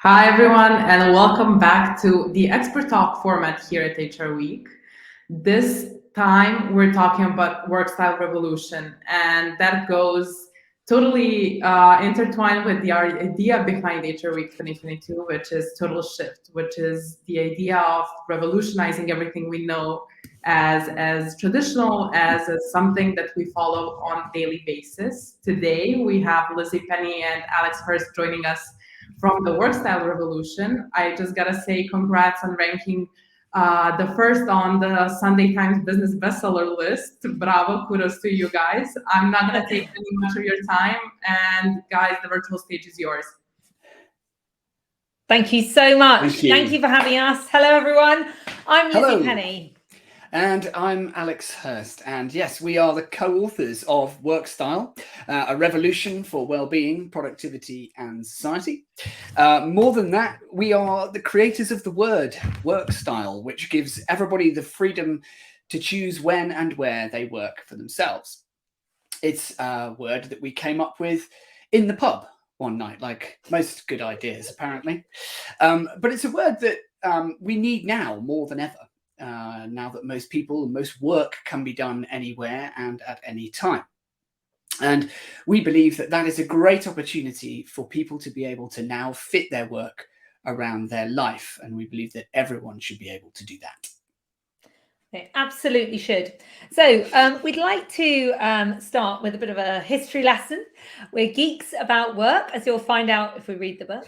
Hi, everyone, and welcome back to the Expert Talk format here at HR Week. This time, we're talking about Workstyle revolution, and that goes totally intertwined with the idea behind HR Week 2022, which is total shift, which is the idea of revolutionizing everything we know as traditional, as something that we follow on a daily basis. Today, we have Lizzie Penny and Alex Hirst joining us from the Workstyle revolution. I just gotta say congrats on ranking the first on the Sunday Times business bestseller list. Bravo, kudos to you guys. I'm not gonna take any much of your time, and guys, the virtual stage is yours. Thank you so much. Thank you for having us. Hello, everyone. I'm Lizzie Penny. And I'm Alex Hirst. And yes, we are the co-authors of Workstyle, a revolution for well-being, productivity and society. More than that, we are the creators of the word Workstyle, which gives everybody the freedom to choose when and where they work for themselves. It's a word that we came up with in the pub one night, like most good ideas, apparently. But it's a word that we need now more than ever. Now that most work can be done anywhere and at any time. And we believe that that is a great opportunity for people to be able to now fit their work around their life. And we believe that everyone should be able to do that. They absolutely should. So we'd like to start with a bit of a history lesson. We're geeks about work, as you'll find out if we read the book.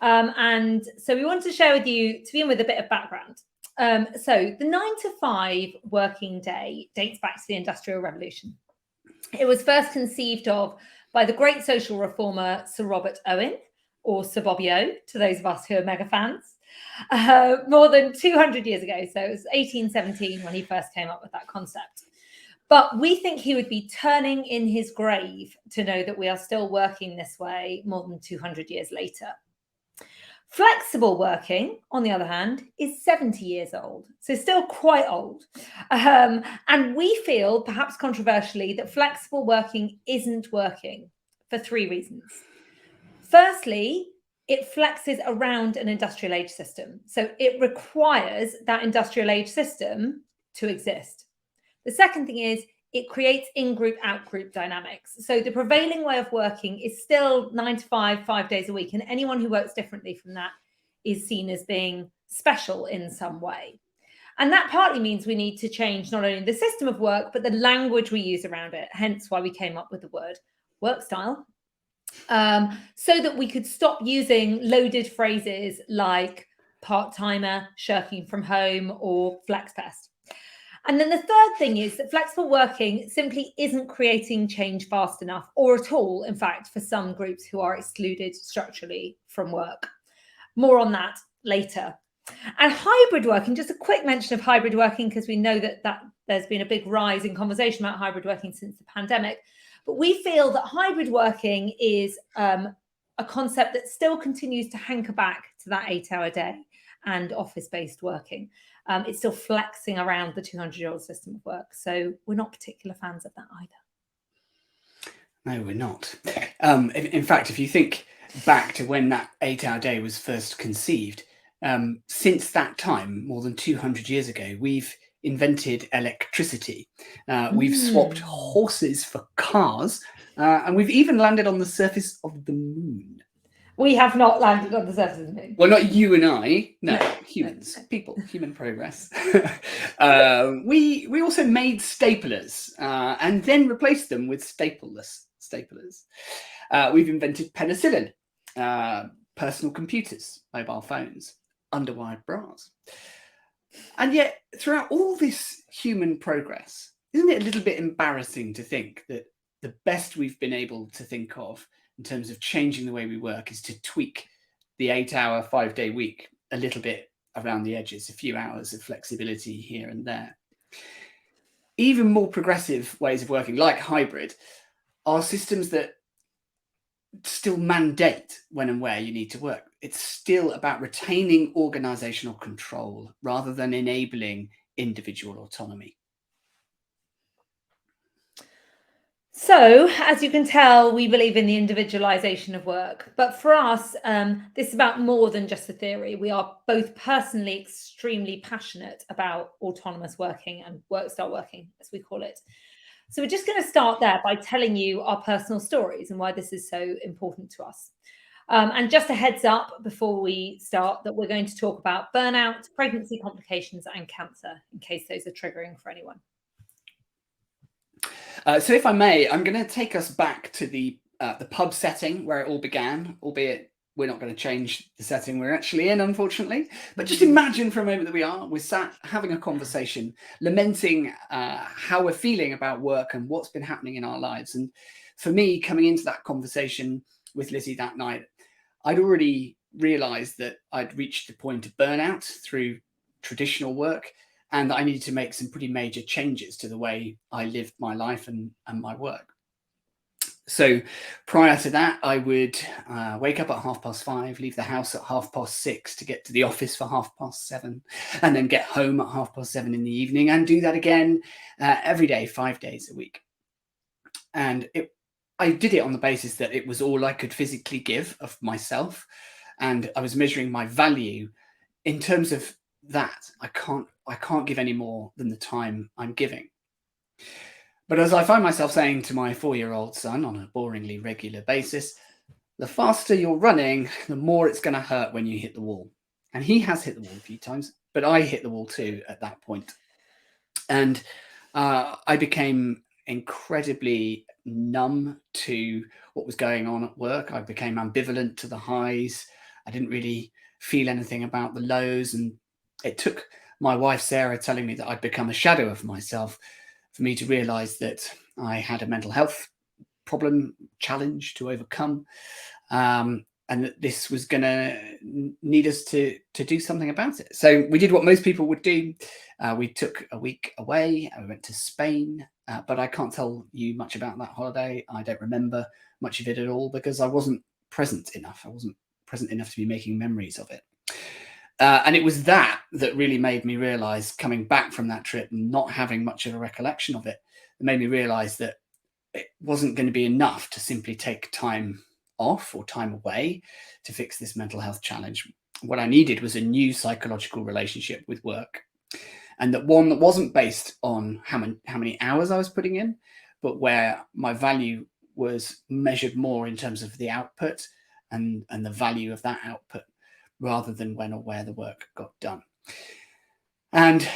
And so we want to share with you, to begin with, a bit of background. So the 9-to-5 working day dates back to the Industrial Revolution. It was first conceived of by the great social reformer Sir Robert Owen, or Sir Bobby O, to those of us who are mega fans, more than 200 years ago. So it was 1817 when he first came up with that concept. But we think he would be turning in his grave to know that we are still working this way more than 200 years later. Flexible working, on the other hand, is 70 years old, so still quite old. And we feel, perhaps controversially, that flexible working isn't working for 3 reasons. Firstly, it flexes around an industrial age system. So it requires that industrial age system to exist. The second thing is it creates in-group, out-group dynamics. So the prevailing way of working is still 9 to 5, 5 days a week. And anyone who works differently from that is seen as being special in some way. And that partly means we need to change not only the system of work, but the language we use around it. Hence why we came up with the word Workstyle. So that we could stop using loaded phrases like part-timer, shirking from home, or flexpest. And then the third thing is that flexible working simply isn't creating change fast enough, or at all, in fact, for some groups who are excluded structurally from work. More on that later. And hybrid working, just a quick mention of hybrid working, because we know that there's been a big rise in conversation about hybrid working since the pandemic. But we feel that hybrid working is a concept that still continues to hanker back to that 8-hour day and office-based working. It's still flexing around the 200-year-old system of work. So we're not particular fans of that either. No, we're not. In fact, if you think back to when that 8-hour day was first conceived, since that time, more than 200 years ago, we've invented electricity. We've swapped horses for cars, and we've even landed on the surface of the moon. We have not landed on the surface of the moon. Well, not you and I. No, humans, people, human progress. We also made staplers and then replaced them with stapleless staplers. We've invented penicillin, personal computers, mobile phones, underwired bras. And yet, throughout all this human progress, isn't it a little bit embarrassing to think that the best we've been able to think of in terms of changing the way we work is to tweak the 8-hour, 5-day week a little bit around the edges, a few hours of flexibility here and there. Even more progressive ways of working, like hybrid, are systems that still mandate when and where you need to work. It's still about retaining organizational control rather than enabling individual autonomy. So, as you can tell, we believe in the individualization of work. But for us, this is about more than just a theory. We are both personally extremely passionate about autonomous working and work style working, as we call it. So we're just going to start there by telling you our personal stories and why this is so important to us. And just a heads up before we start that we're going to talk about burnout, pregnancy complications, and cancer, in case those are triggering for anyone. So if I may, I'm going to take us back to the pub setting where it all began, albeit we're not going to change the setting we're actually in, unfortunately. But just imagine for a moment that we're sat having a conversation, lamenting how we're feeling about work and what's been happening in our lives. And for me, coming into that conversation with Lizzie that night, I'd already realized that I'd reached the point of burnout through traditional work, and I needed to make some pretty major changes to the way I lived my life and my work. So prior to that, I would wake up at 5:30, leave the house at 6:30 to get to the office for 7:30, and then get home at 7:30 in the evening, and do that again every day, 5 days a week. And I did it on the basis that it was all I could physically give of myself, and I was measuring my value in terms of that. I can't give any more than the time I'm giving. But as I find myself saying to my 4-year-old son on a boringly regular basis, the faster you're running, the more it's going to hurt when you hit the wall. And he has hit the wall a few times, but I hit the wall too at that point. And I became incredibly numb to what was going on at work. I became ambivalent to the highs. I didn't really feel anything about the lows. And it took my wife, Sarah, telling me that I'd become a shadow of myself for me to realize that I had a mental health problem, challenge to overcome, and that this was going to need us to do something about it. So we did what most people would do. We took a week away. We went to Spain, but I can't tell you much about that holiday. I don't remember much of it at all because I wasn't present enough. I wasn't present enough to be making memories of it. And it was that really made me realize, coming back from that trip and not having much of a recollection of it, it made me realize that it wasn't going to be enough to simply take time off or time away to fix this mental health challenge. What I needed was a new psychological relationship with work, and that one that wasn't based on how many hours I was putting in, but where my value was measured more in terms of the output and the value of that output, rather than when or where the work got done. And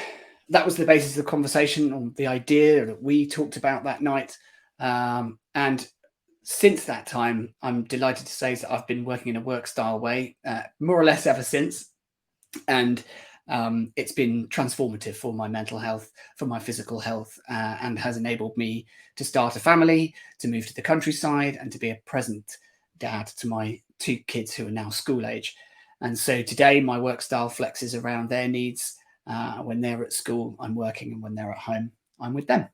that was the basis of the conversation, or the idea that we talked about that night. And since that time, I'm delighted to say that I've been working in a work style way, more or less ever since. And it's been transformative for my mental health, for my physical health, and has enabled me to start a family, to move to the countryside, and to be a present dad to my 2 kids who are now school age. And so today my work style flexes around their needs. When they're at school, I'm working, and when they're at home, I'm with them.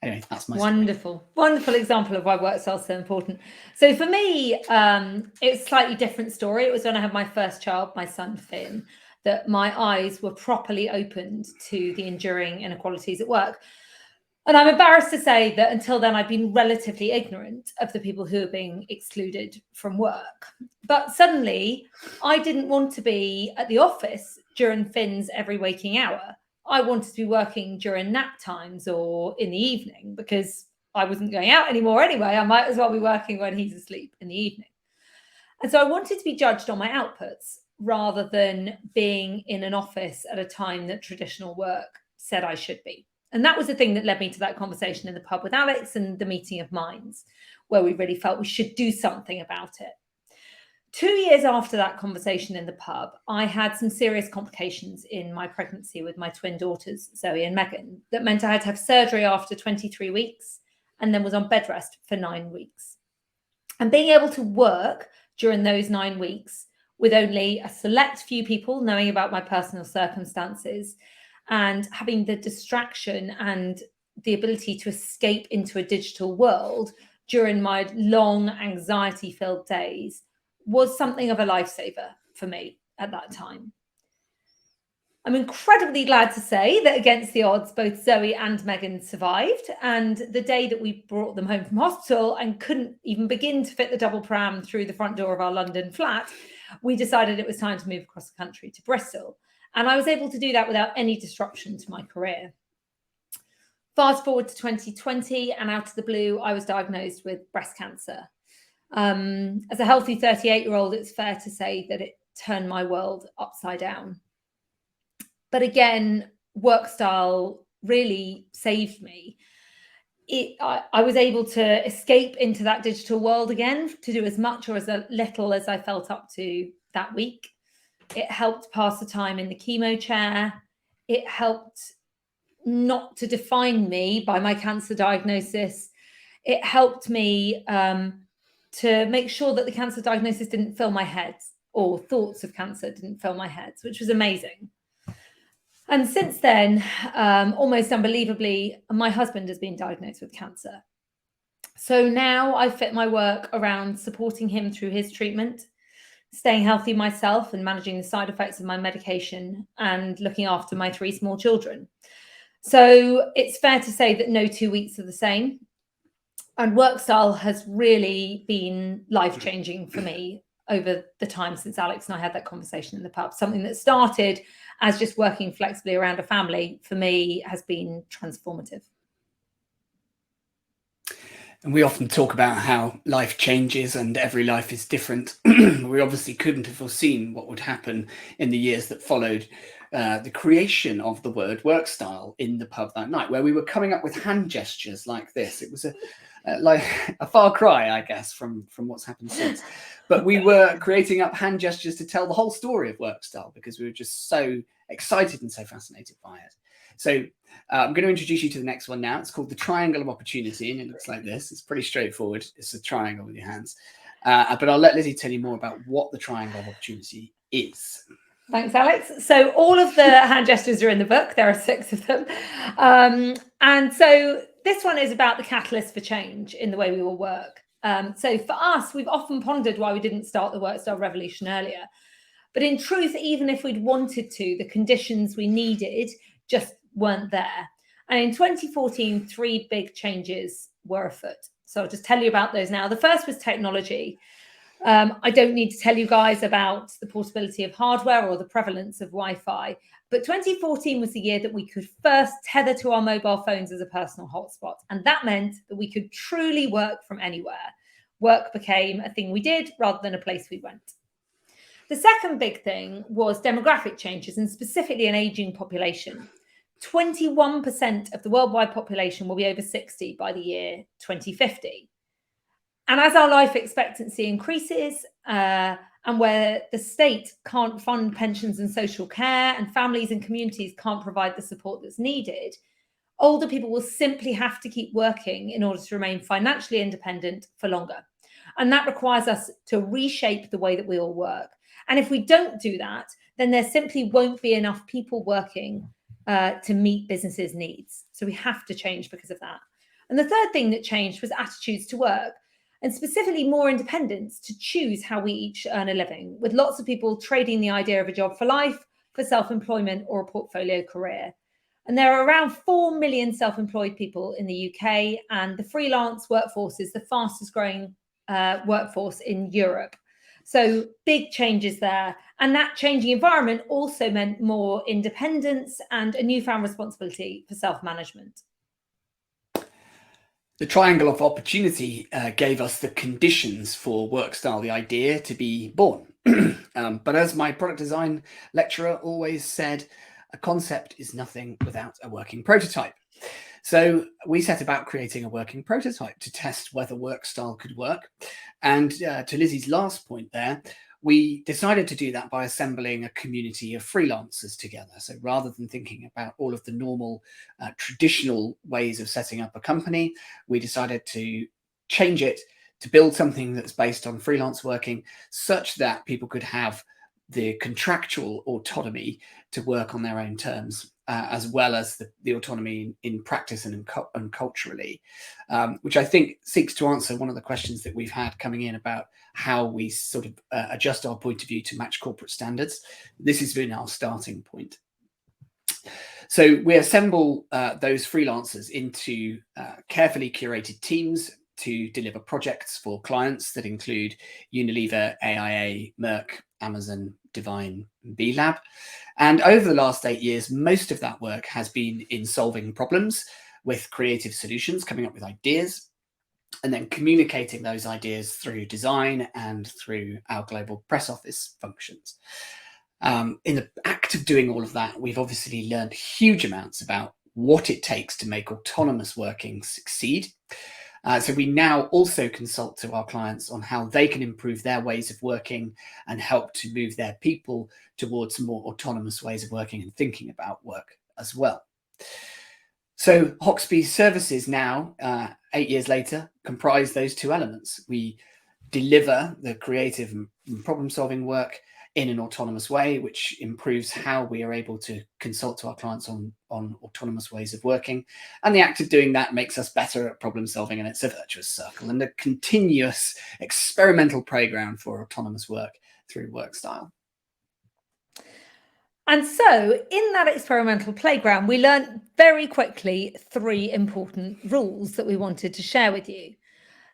Anyway, that's my wonderful, wonderful example of why work style is so important. So for me, it's a slightly different story. It was when I had my first child, my son Finn, that my eyes were properly opened to the enduring inequalities at work. And I'm embarrassed to say that until then, I've been relatively ignorant of the people who are being excluded from work. But suddenly, I didn't want to be at the office during Finn's every waking hour. I wanted to be working during nap times or in the evening, because I wasn't going out anymore anyway. I might as well be working when he's asleep in the evening. And so I wanted to be judged on my outputs rather than being in an office at a time that traditional work said I should be. And that was the thing that led me to that conversation in the pub with Alex and the meeting of minds, where we really felt we should do something about it. 2 years after that conversation in the pub, I had some serious complications in my pregnancy with my twin daughters, Zoe and Megan, that meant I had to have surgery after 23 weeks and then was on bed rest for 9 weeks. And being able to work during those 9 weeks with only a select few people knowing about my personal circumstances, and having the distraction and the ability to escape into a digital world during my long anxiety-filled days was something of a lifesaver for me at that time. I'm incredibly glad to say that against the odds, both Zoe and Megan survived. And the day that we brought them home from hospital and couldn't even begin to fit the double pram through the front door of our London flat, we decided it was time to move across the country to Bristol. And I was able to do that without any disruption to my career. Fast forward to 2020, and out of the blue, I was diagnosed with breast cancer. As a healthy 38-year-old, it's fair to say that it turned my world upside down. But again, Workstyle really saved me. I was able to escape into that digital world again, to do as much or as little as I felt up to that week. It helped pass the time in the chemo chair. It helped not to define me by my cancer diagnosis. It helped me to make sure that the cancer diagnosis didn't fill my head, or thoughts of cancer didn't fill my head, which was amazing. And since then, almost unbelievably, my husband has been diagnosed with cancer. So now I fit my work around supporting him through his treatment, staying healthy myself and managing the side effects of my medication, and looking after my 3 small children. So it's fair to say that no 2 weeks are the same. And Workstyle has really been life-changing for me over the time since Alex and I had that conversation in the pub. Something that started as just working flexibly around a family, for me, has been transformative. And we often talk about how life changes and every life is different. We obviously couldn't have foreseen what would happen in the years that followed the creation of the word Workstyle in the pub that night, where we were coming up with hand gestures like this. It was like a far cry, I guess, from what's happened since. But we were creating up hand gestures to tell the whole story of Workstyle because we were just so excited and so fascinated by it. So I'm going to introduce you to the next one now. It's called the Triangle of Opportunity, and it looks like this. It's pretty straightforward. It's a triangle with your hands. But I'll let Lizzie tell you more about what the Triangle of Opportunity is. Thanks, Alex. So all of the hand gestures are in the book. There are 6 of them. And so this one is about the catalyst for change in the way we will work. So for us, we've often pondered why we didn't start the Workstyle revolution earlier. But in truth, even if we'd wanted to, the conditions we needed just weren't there. And in 2014, 3 big changes were afoot. So I'll just tell you about those now. The first was technology. I don't need to tell you guys about the portability of hardware or the prevalence of Wi-Fi, but 2014 was the year that we could first tether to our mobile phones as a personal hotspot. And that meant that we could truly work from anywhere. Work became a thing we did rather than a place we went. The second big thing was demographic changes, and specifically an aging population. 21% of the worldwide population will be over 60 by the year 2050. And as our life expectancy increases, and where the state can't fund pensions and social care, and families and communities can't provide the support that's needed, older people will simply have to keep working in order to remain financially independent for longer. And that requires us to reshape the way that we all work. And if we don't do that, then there simply won't be enough people working to meet businesses' needs. So we have to change because of that. And the third thing that changed was attitudes to work, and specifically more independence to choose how we each earn a living, with lots of people trading the idea of a job for life for self-employment or a portfolio career. And there are around 4 million self-employed people in the UK, and the freelance workforce is the fastest growing workforce in Europe. So big changes there. And that changing environment also meant more independence and a newfound responsibility for self-management. The Triangle of Opportunity gave us the conditions for Workstyle, the idea, to be born. But as my product design lecturer always said, a concept is nothing without a working prototype. So we set about creating a working prototype to test whether Workstyle could work. And to Lizzie's last point there, we decided to do that by assembling a community of freelancers together. So rather than thinking about all of the normal traditional ways of setting up a company, we decided to change it to build something that's based on freelance working, such that people could have the contractual autonomy to work on their own terms, as well as the autonomy in practice and culturally, which I think seeks to answer one of the questions that we've had coming in about how we sort of adjust our point of view to match corporate standards. This has been our starting point. So we assemble those freelancers into carefully curated teams to deliver projects for clients that include Unilever, AIA, Merck, Amazon, Divine, and B Lab. And over the last 8 years, most of that work has been in solving problems with creative solutions, coming up with ideas, and then communicating those ideas through design and through our global press office functions. In the act of doing all of that, we've obviously learned huge amounts about what it takes to make autonomous working succeed. So we now also consult to our clients on how they can improve their ways of working and help to move their people towards more autonomous ways of working and thinking about work as well. So Hoxby's services now, 8 years later, comprise those two elements. We deliver the creative and problem-solving work in an autonomous way, which improves how we are able to consult to our clients on autonomous ways of working. And the act of doing that makes us better at problem solving, and it's a virtuous circle and a continuous experimental program for autonomous work through Workstyle. And so in that experimental playground, we learned very quickly 3 important rules that we wanted to share with you.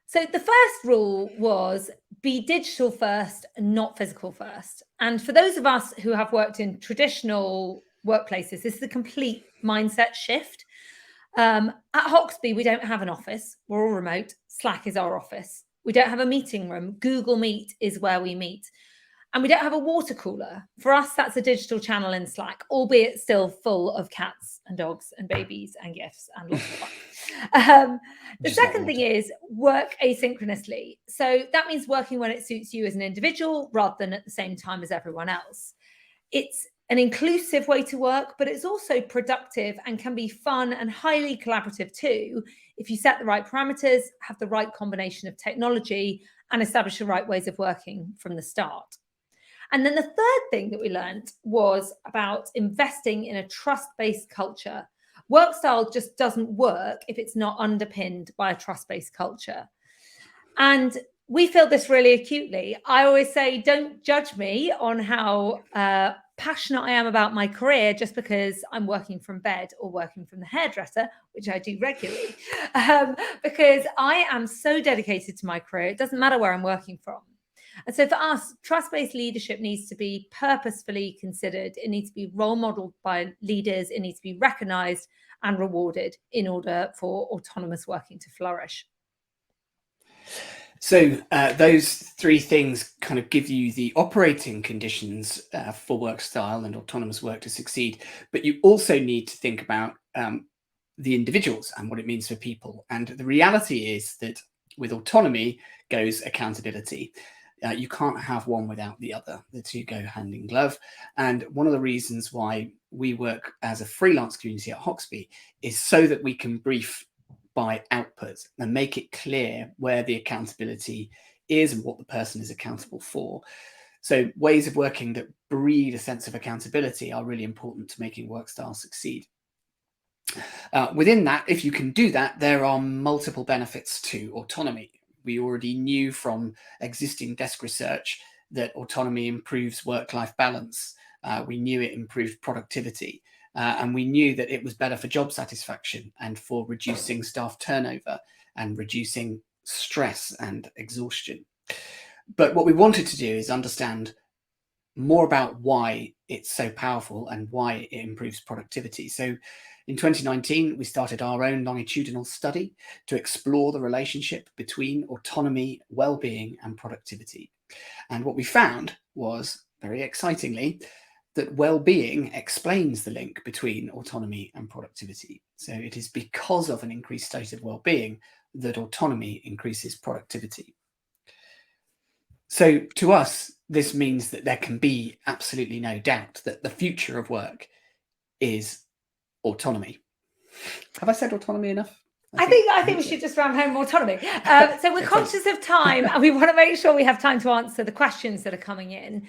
So the first rule was be digital first, not physical first. And for those of us who have worked in traditional workplaces, this is a complete mindset shift. At Hoxby, we don't have an office. We're all remote. Slack is our office. We don't have a meeting room. Google Meet is where we meet. And we don't have a water cooler. For us, that's a digital channel in Slack, albeit still full of cats and dogs and babies and GIFs and lots of fun. The second thing is work asynchronously. So that means working when it suits you as an individual rather than at the same time as everyone else. It's an inclusive way to work, but it's also productive and can be fun and highly collaborative too if you set the right parameters, have the right combination of technology, and establish the right ways of working from the start. And then the third thing that we learned was about investing in a trust-based culture. Workstyle just doesn't work if it's not underpinned by a trust-based culture. And we feel this really acutely. I always say, don't judge me on how passionate I am about my career just because I'm working from bed or working from the hairdresser, which I do regularly, because I am so dedicated to my career. It doesn't matter where I'm working from. And so for us, trust-based leadership needs to be purposefully considered. It needs to be role modeled by leaders. It needs to be recognized and rewarded in order for autonomous working to flourish. So those 3 things kind of give you the operating conditions for Workstyle and autonomous work to succeed. But you also need to think about the individuals and what it means for people. And the reality is that with autonomy goes accountability. You can't have one without the other. The two go hand in glove. And one of the reasons why we work as a freelance community at Hoxby is so that we can brief by output and make it clear where the accountability is and what the person is accountable for. So ways of working that breed a sense of accountability are really important to making Workstyle succeed. Within that, if you can do that, there are multiple benefits to autonomy. We already knew from existing desk research that autonomy improves work-life balance. We knew it improved productivity. And we knew that it was better for job satisfaction and for reducing staff turnover and reducing stress and exhaustion. But what we wanted to do is understand more about why it's so powerful and why it improves productivity. So in 2019, we started our own longitudinal study to explore the relationship between autonomy, well-being, and productivity. And what we found was, very excitingly, that well-being explains the link between autonomy and productivity. So it is because of an increased state of well-being that autonomy increases productivity. So to us, this means that there can be absolutely no doubt that the future of work is autonomy. Have I said autonomy enough? I think we should just round home autonomy. So we're conscious of time and we want to make sure we have time to answer the questions that are coming in.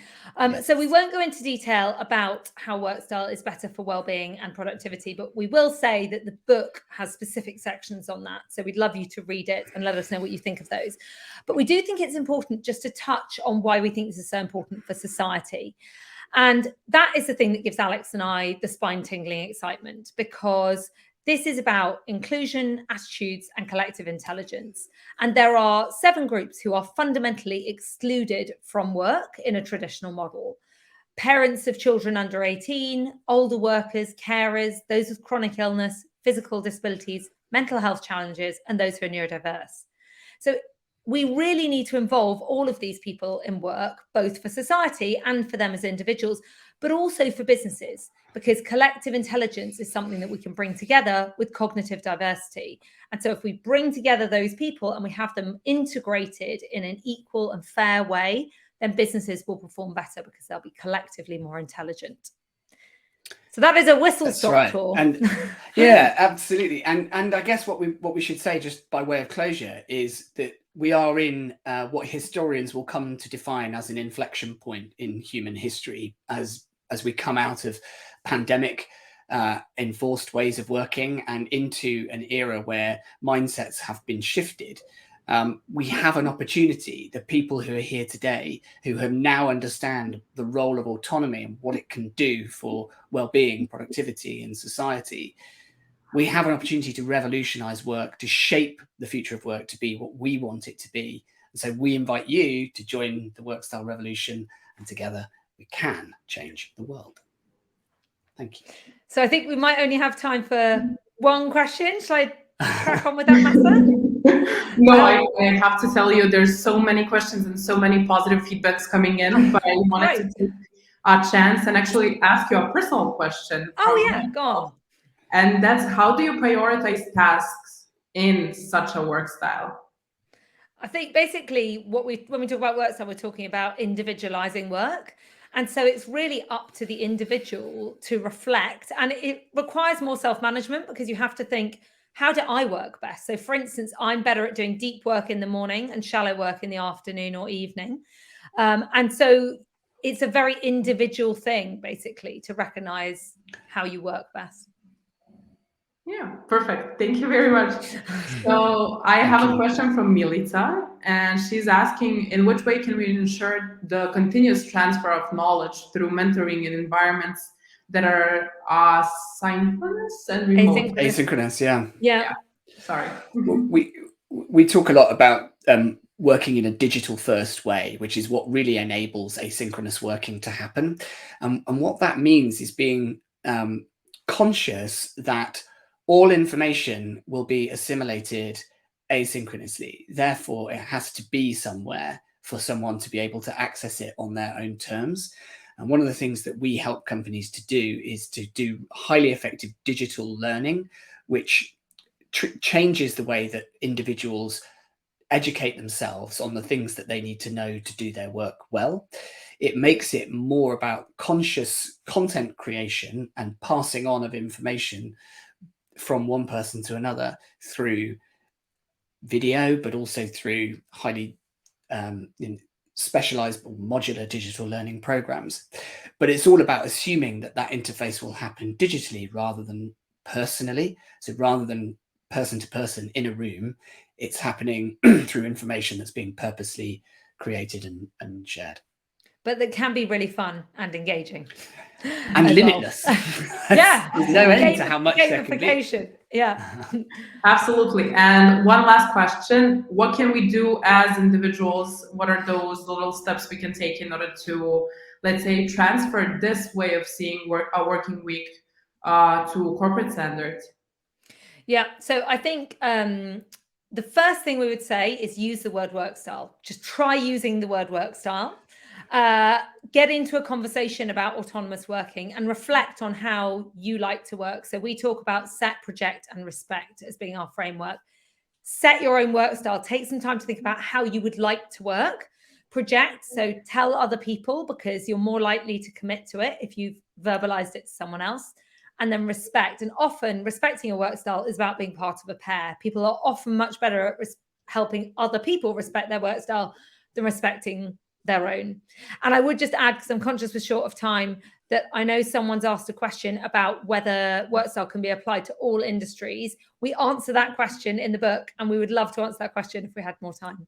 So we won't go into detail about how Workstyle is better for wellbeing and productivity, but we will say that the book has specific sections on that. So we'd love you to read it and let us know what you think of those. But we do think it's important just to touch on why we think this is so important for society. And that is the thing that gives Alex and I the spine-tingling excitement, because this is about inclusion, attitudes, and collective intelligence. And there are 7 groups who are fundamentally excluded from work in a traditional model. Parents of children under 18, older workers, carers, those with chronic illness, physical disabilities, mental health challenges, and those who are neurodiverse. So we really need to involve all of these people in work, both for society and for them as individuals, but also for businesses, because collective intelligence is something that we can bring together with cognitive diversity. And so if we bring together those people and we have them integrated in an equal and fair way, then businesses will perform better because they'll be collectively more intelligent. So that is a whistle-stop tour. And yeah, absolutely. And I guess what we should say, just by way of closure, is that we are in what historians will come to define as an inflection point in human history, as we come out of pandemic enforced ways of working and into an era where mindsets have been shifted. We have an opportunity, the people who are here today, who have now understand the role of autonomy and what it can do for well-being, productivity in society. We have an opportunity to revolutionize work, to shape the future of work to be what we want it to be. And so we invite you to join the Workstyle revolution, and together we can change the world. Thank you. So I think we might only have time for one question. Shall I crack on with that, Massa? No, I have to tell you, there's so many questions and so many positive feedbacks coming in, but I wanted to take a chance and actually ask you a personal question. Oh yeah, go on. And that's, how do you prioritize tasks in such a work style? I think basically when we talk about work style, we're talking about individualizing work. And so it's really up to the individual to reflect, and it requires more self-management, because you have to think, how do I work best? So for instance, I'm better at doing deep work in the morning and shallow work in the afternoon or evening. And so it's a very individual thing, basically, to recognize how you work best. Yeah, perfect. Thank you very much. So I have a question from Milica, and she's asking, in which way can we ensure the continuous transfer of knowledge through mentoring in environments that are asynchronous and remote? Asynchronous, yeah. Yeah. Sorry. We talk a lot about working in a digital first way, which is what really enables asynchronous working to happen. And what that means is being conscious that all information will be assimilated asynchronously. Therefore, it has to be somewhere for someone to be able to access it on their own terms. And one of the things that we help companies to do is to do highly effective digital learning, which changes the way that individuals educate themselves on the things that they need to know to do their work well. It makes it more about conscious content creation and passing on of information from one person to another through video, but also through highly specialized or modular digital learning programs. But it's all about assuming that that interface will happen digitally rather than personally. So rather than person to person in a room, it's happening through information that's being purposely created and shared. But that can be really fun and engaging. And limitless. Well. Yeah. There's no end to how much there can be. Yeah. Absolutely. And one last question. What can we do as individuals? What are those little steps we can take in order to, let's say, transfer this way of seeing a working week to corporate standards? Yeah. So I think the first thing we would say is use the word work style. Just try using the word work style. Get into a conversation about autonomous working and reflect on how you like to work. So we talk about set, project, and respect as being our framework. Set your own work style. Take some time to think about how you would like to work. Project, so tell other people, because you're more likely to commit to it if you've verbalized it to someone else. And then respect. And often respecting your work style is about being part of a pair. People are often much better at helping other people respect their work style than respecting their own. And I would just add, because I'm conscious we're short of time, that I know someone's asked a question about whether work style can be applied to all industries. We answer that question in the book, and we would love to answer that question if we had more time.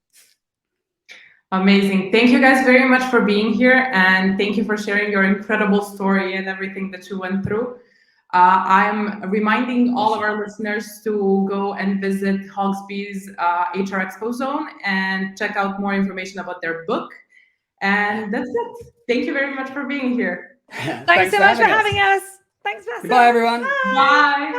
Amazing. Thank you guys very much for being here, and thank you for sharing your incredible story and everything that you went through. I'm reminding all of our listeners to go and visit Hogsby's HR Expo Zone and check out more information about their book. And that's it. Thank you very much for being here. Thanks so much for having us. Thanks, Vanessa. Goodbye, everyone. Bye.